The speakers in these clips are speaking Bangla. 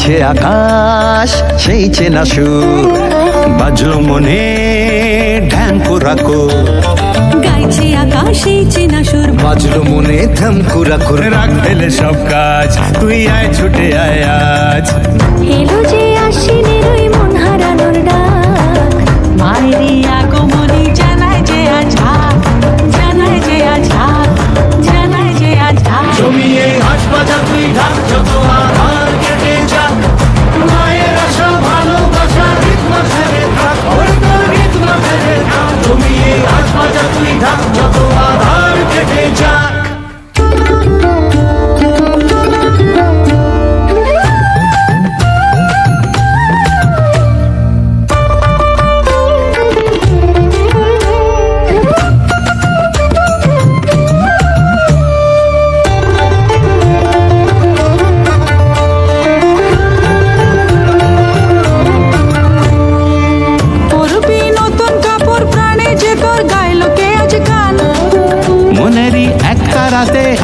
গাইছে আকাশ সেই চেনা সুর, বাজলো মনে ঢ্যাঙ্কুরাকো। গাইছে আকাশ সেই চেনা সুর, বাজলো মনে ঢ্যাঙ্কুরাকো। রাগ ফেলে সব কাজ, তুই আয় ছুটে আয় আজ। এলো যে আশ্বিনের ওই মন হারানোর ডাক, মায়েরই আগমনী জানায় যে আজ হাত, জানায় যে আজ হাত, জানায় যে আজ হাত। জমিয়ে হাত বাজা তুই ঢাক, যত আধার কেটে যাক, মায়ের আশা ভালোবাসা রিতম ফেরে থাক, ওর তো রিতম ফেরে থাক। জমিয়ে হাত বাজা তুই ঢাক, যত আধার কেটে যাক।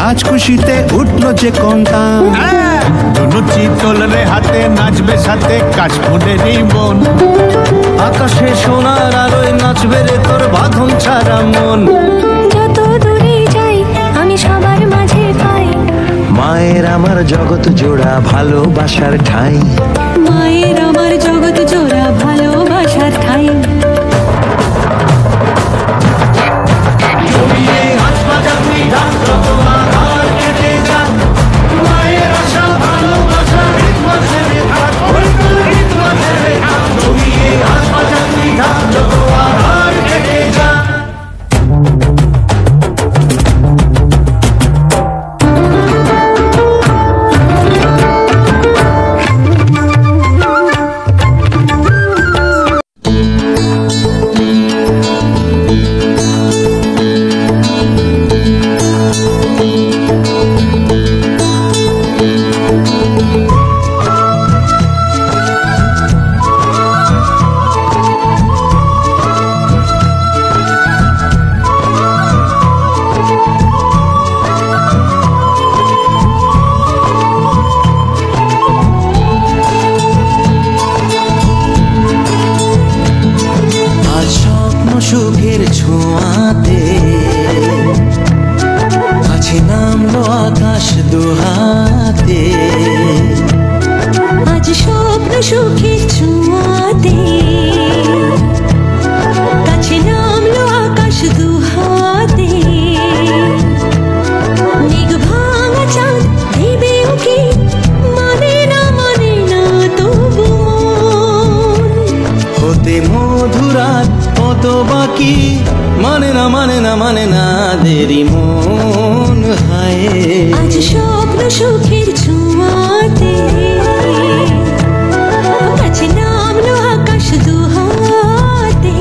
আজ খুশিতে উঠলো যে কন্টান, ধনুচি তোলরে হাতে নাচবে সাথে কাশফুলেরই মন। আকাশে সোনার আলোয় নাচবে রে তোর বাঁধন ছাড়া মন। যত দূরে যাই আমি সবার মাঝে পাই, মায়ের আমার জগৎ জোড়া ভালোবাসার ঠাই, মায়ের আমার জগৎ জোড়া ভালোবাসার ঠাই। সুখের ছোঁয়াতে কাছে নামলো আকাশ দুহাতে, আজ স্বপ্ন সুখের ছোঁয়াতে কাছে নামলো আকাশ দুহাতে। মেঘ ভাঙা চাঁদ দেবে ওকে, মানে না তবু হতে মধুরাত কত বাকি, মানে না দেরি মন হায়। আজ স্বপ্ন সুখের ছোঁয়াতে কাছে নামলো আকাশ দুহাতে।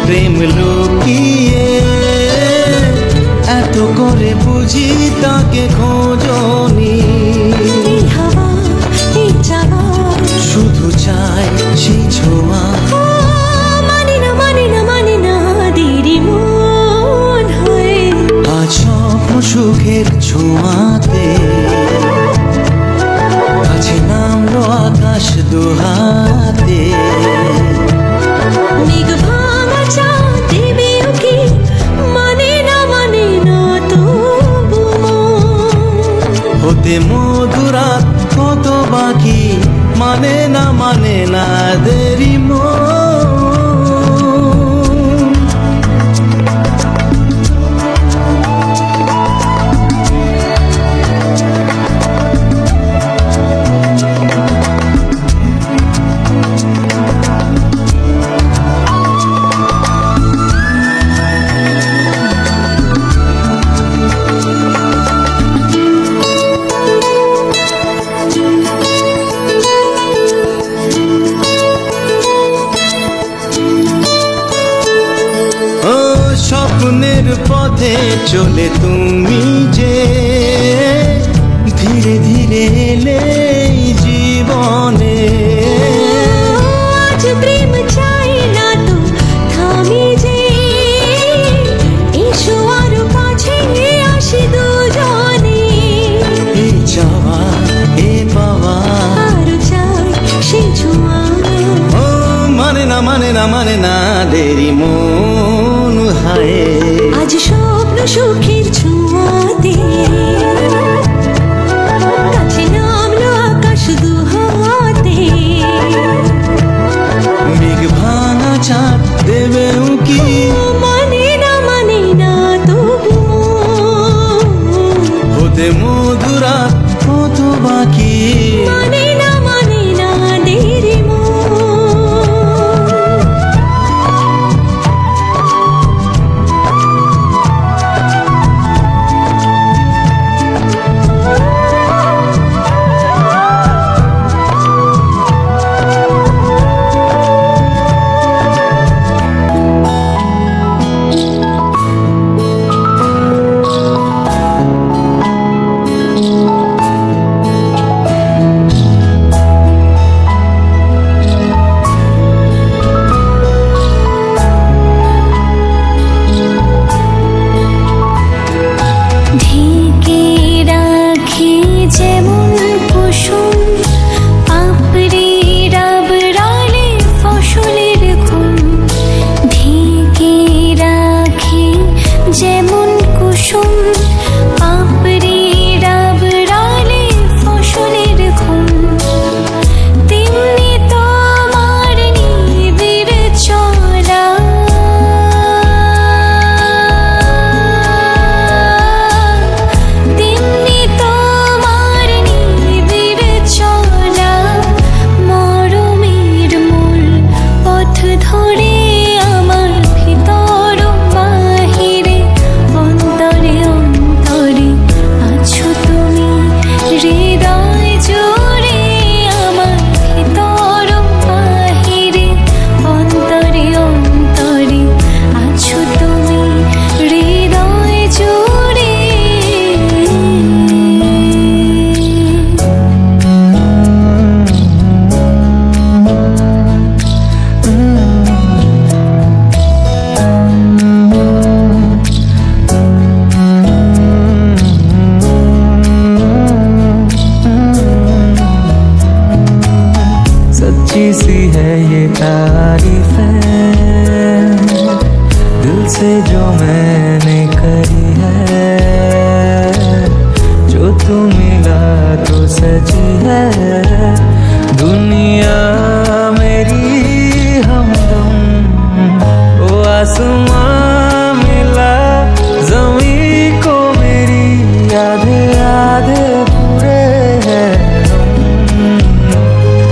প্রেম লুকিয়ে এত করে বুঝি তাকে খোঁজনি, শুধু চাই সেই ছোঁয়া, মানে না দেরি মন হয়ে। আজ স্বপ্ন সুখের ছোঁয়াতে কাছে নামলো আকাশ দুহাতে। মেঘ ভাঙা চাঁদ দেবে ওকে, মানে না তবু হতে মধুরাত কত বাকি, মানে না দেরি মন। চলে তুমি যে ধীরে ধীরে এলে জীবনে। আজ প্রেম চাই না তো থামি যে, এসো আরো কাছে আসি দুজনে। এই চাওয়া এ পাওয়া আরো চাই সে ছোঁয়া, ও মানে না মানে না মানে না দেরি মন হায়। আজ স্বপ্ন সুখের ছোঁয়াতে কাছে নামলো আকাশ দুহাতে। মেঘ ভাঙা চাঁদ দেবে উকি, মানে না তবু হতে মধুরা কত বাকি। মানে না দেরি মন। ঢেকে রাখি যেমন কুসুম পাপড়ির আবরালে ফসলের ঘুম। ঢেকে রাখি যেমন কুসুম পাপড়ির আবরালে ফসলের ঘুম। তেমনি তোমার নিবিড় চলা, তেমনি তোমার নিবিড় চলা। মরমের মূল পথ ধরে আমার ভিতর বাহিরে অন্তরে অন্তরে আছো তুমি। হৃদয় জুড়ে আমার ভিতর বাহিরে অন্তরে অন্তরে আছো তুমি। হৃদয় জুড়ে सच्ची सी है ये तारीफ है दिल से जो मैंने करी है। जो तू मिला तो सची है दुनिया मेरी हमदम। ओ आसमां मिला ज़मीं को मेरी आधे आधे पूरे हैं हम।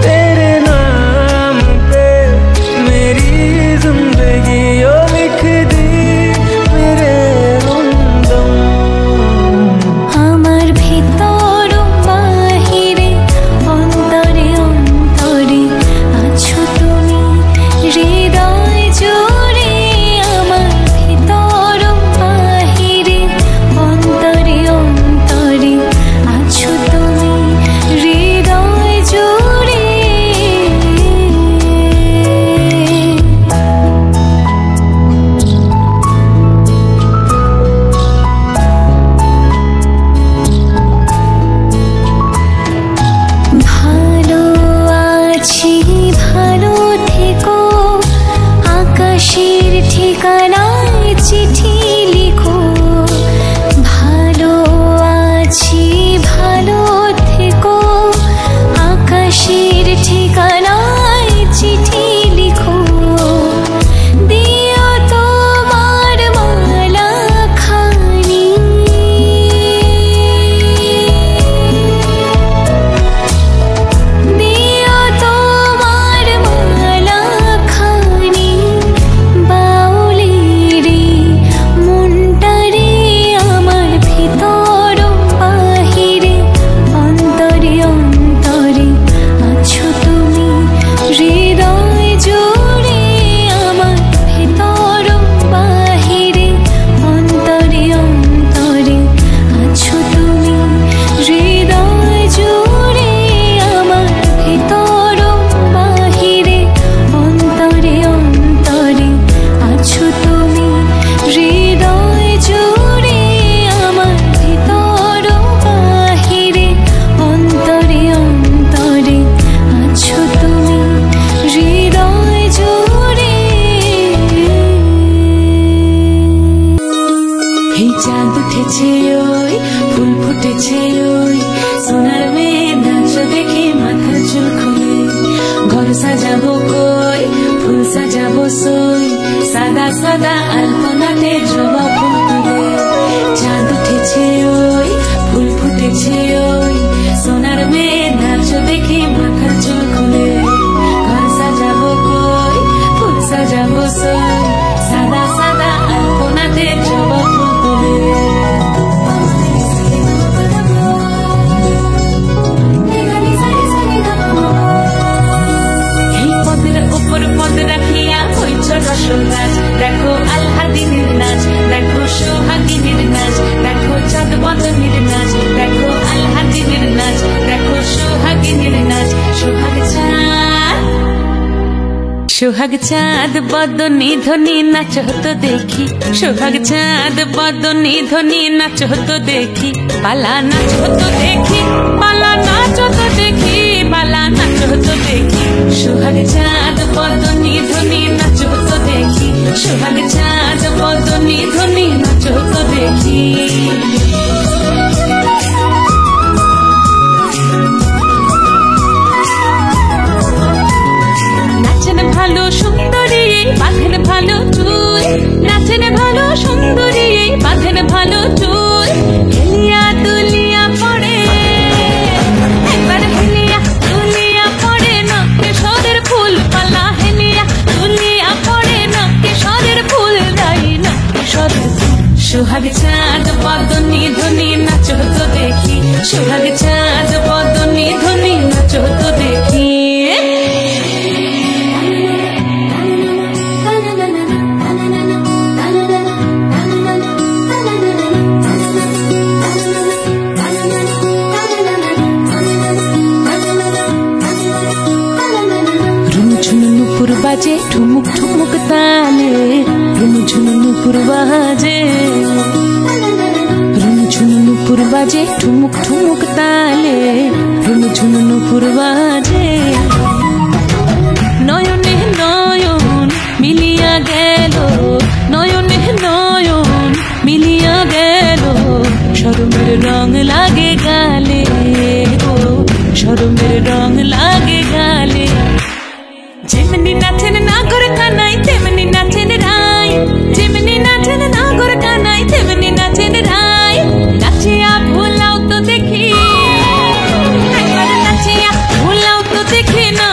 तेरे नाम पे मेरी जिंदगी ओ लिख दी ঘর সাজাবো কই ফুল সাজাবো সই সাদা সাদা আলপনাতে জবা ফুল তুলে চাঁদ উঠেছে ওই ফুল ফুটেছে ওই সোনার মেয়ে নাচ দেখে মাথার চুল খুলে ঘর সাজাবো কই ফুল সাজাবো সই সাদা সাদা আলপনাতে জবা ফুল তুলে দেখো আল্লাদিনের নাচ দেখো সোহাগিনীর নাচ দেখো চাঁদ বদনের নাচ দেখো আল্লাদিনের নাচ দেখো সোহাগিনীর নাচ সোহাগ চাঁদ বদনী ধ্বনি নাচ হতো দেখি সোহাগ চাঁদ বদনী ধ্বনি নাচ হতো দেখি পালা নাচ হতো দেখি পালা নাচ হতো দেখি পালা নাচ হতো দেখি সোহাগ চাঁদ বদনী ধ্বনি নাচ হতো দেখি সোহাগ চাঁদ বদনী ধ্বনি নাচ হতো দেখি ভালো সুন্দরী বাঁধেন ভালো চুল নাচেন ভালো সুন্দরী বাঁধেন ভালো চুল হেলিয়া দুলিয়া পড়ে একবার হেলিয়া দুলিয়া পড়ে নকে সরের ফুল পালা হেলিয়া দুলিয়া পড়ে নকে সরের ফুল দাই নকে সরের সোহাগ চাঁদ বদনী ধ্বনি নাচ হতো দেখি সোহাগ চাঁদ বদনী ধ্বনি নাচ হতো দেখি বাজে ঠুমুক ঠুমুক তালে রুমঝুম নুপুর বাজে রুমঝুম নুপুর বাজে ঠুমুক ঠুমুক তালে রুমঝুম নুপুর বাজে নয়নে নয়ন মিলিয়া গেল নয়নে নয়ন মিলিয়া গেল শরমের রং লাগে গালে ও শরমের রং লাগে গালে যেমনি নাচেন নাগর কানাই তেমনি নাচেন রাই যেমনি নাচেন নাগর কানাই তেমনি নাচেন রাই নাচিয়া ভুলাও তো দেখি একবার নাচিয়া ভুলাও তো দেখি না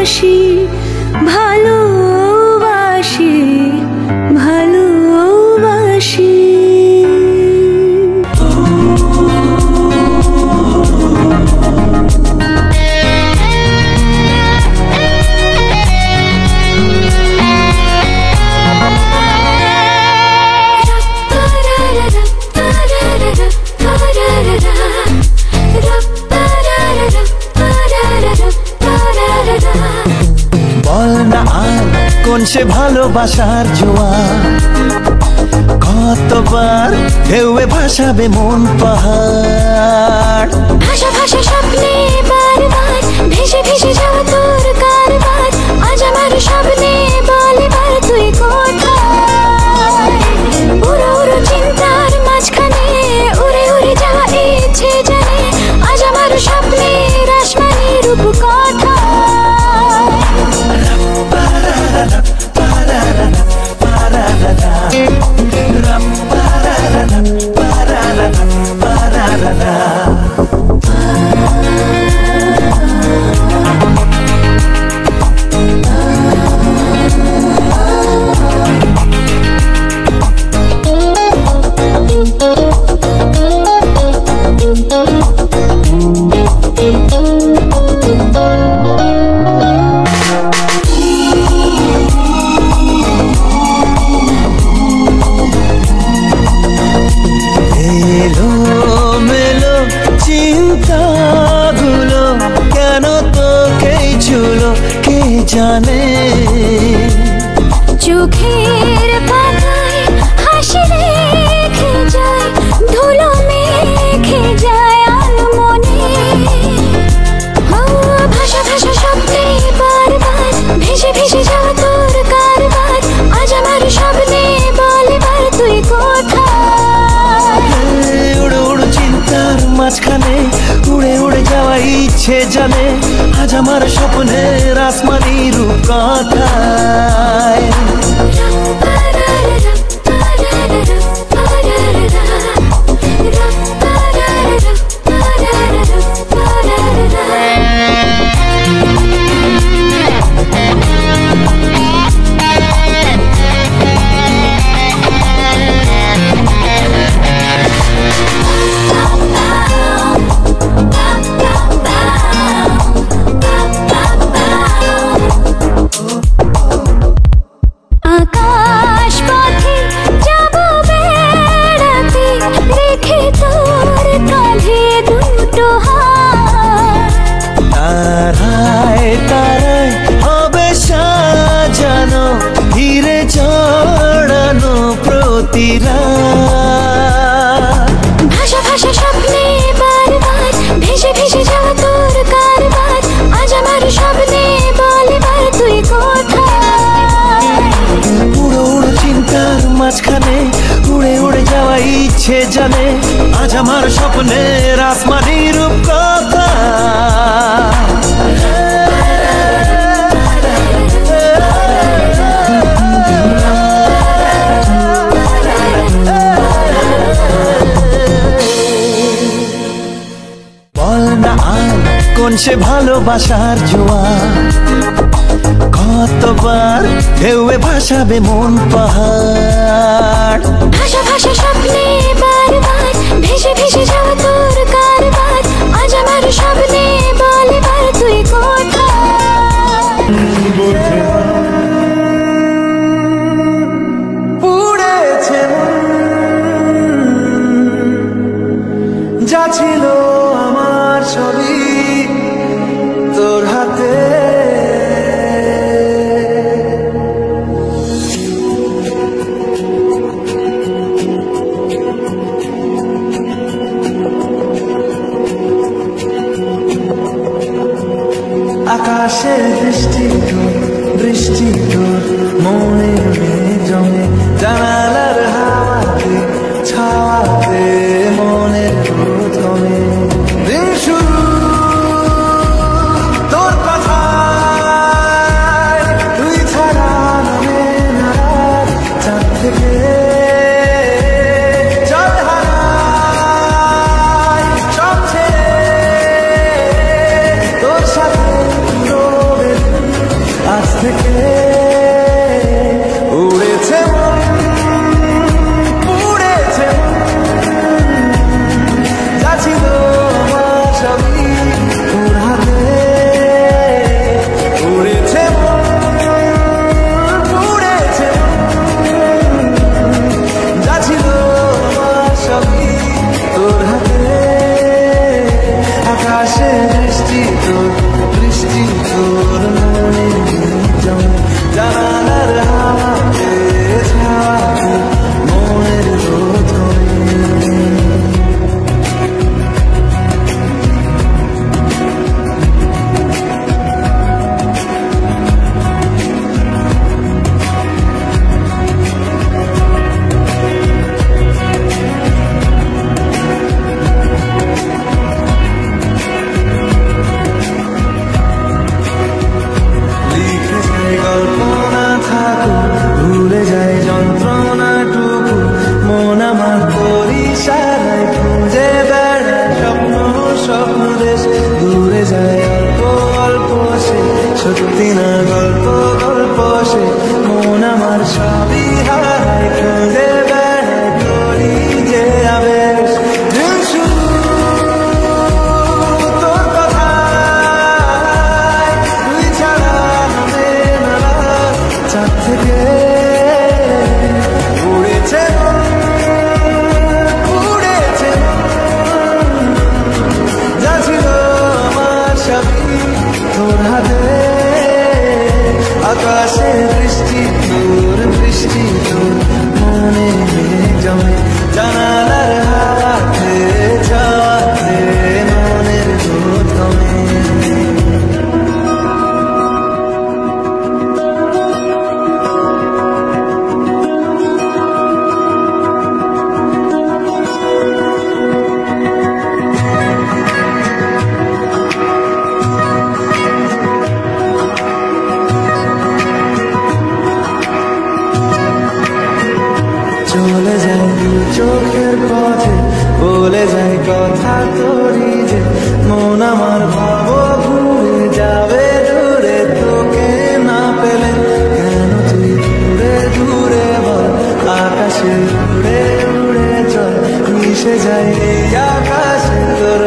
ভালোবাসি ভালোবাসি ভালোবাসি কোন সে ভালোবাসার জোয়ার কতবার ঢেউয়ে ভাসাবে মন পাহাড় ভাষা ভাষা স্বপ্নে বারবার ভেসে ভেসে যাওয়া তোর কারবার আজ আমার স্বপ্নে বলে বার তুই কোথায় উড়ো উড়ো চিন্তার মাঝখানে উড়ে উড়ে যাওয়া ইচ্ছে জানে আজ আমার স্বপ্নে আসমানি রূপ কোথায় জানে চোখের পাতায় হাসি রেখে যায় ধুলো মেখে যায় আলমনে ভাষা ভাষা স্বপ্নে বারবার ভেসে ভেসে যাওয়া তোর কারবার আজ আমার স্বপ্নে বলে বার তুই কোথায় উড়ো উড়ো চিন্তার মাঝখানে উড়ে উড়ে যাওয়া ইচ্ছে জানে আজ আমার স্বপ্নের আসমানি রূপ কোথায় ভাষা ভাষা স্বপ্নে বারবার ভেসে ভেসে যাওয়া তোর কারবার আজ আমার স্বপ্নে বলে বার তুই কোথায় উড়ো উড়ো চিন্তার মাঝখানে উড়ে উড়ে যাওয়া ইচ্ছে জানে আজ আমার স্বপ্নের আসমানি রূপ কোথায় কোন সে ভালোবাসার জোয়ার কতবার ঢেউয়ে ভাসাবে মন পাহাড় ভাষা ভাষা স্বপ্নে বারবার ভেসে ভেসে যাওয়া তোর কারবার আজ আমার স্বপ্নে বলে বার তুই কোথায় পুড়েছে যা ছিল আমার ছবি তোর হাতে আকাশের বৃষ্টি তোর মনে জমে জানালার হাওয়াতে ছাওয়াতে মনের প্রথমে দিন শুরু তোর কথা তুই ছাড়া নামে না চাঁদ থেকে চাঁদ হারায় সব ছেড়ে তোর সাথে সত্যি না গল্প গল্প সে মন আমার সবই হারায় খুঁজে বেড়ায় করি যে আবেশ দিল শুধু তোর কথায় তুই ছাড়া হবে না চাঁদ থেকে উড়েছে উড়েছে যা ছিল আমার সবই তোর হাতে আকাশে বৃষ্টি তোর বৃষ্টি তোর মনে জমে জানালার হাতে যাতে মনের বোধ কমে চলে যায় দু চোখের পথে বলে যায় কথা তোরই যে মন আমার ভাব ঘুরে যাবে দূরে তোকে না পেলে কেন তুই দূরে দূরে বল আকাশে উড়ে উড়ে চল মিশে যায় এই আকাশে তোর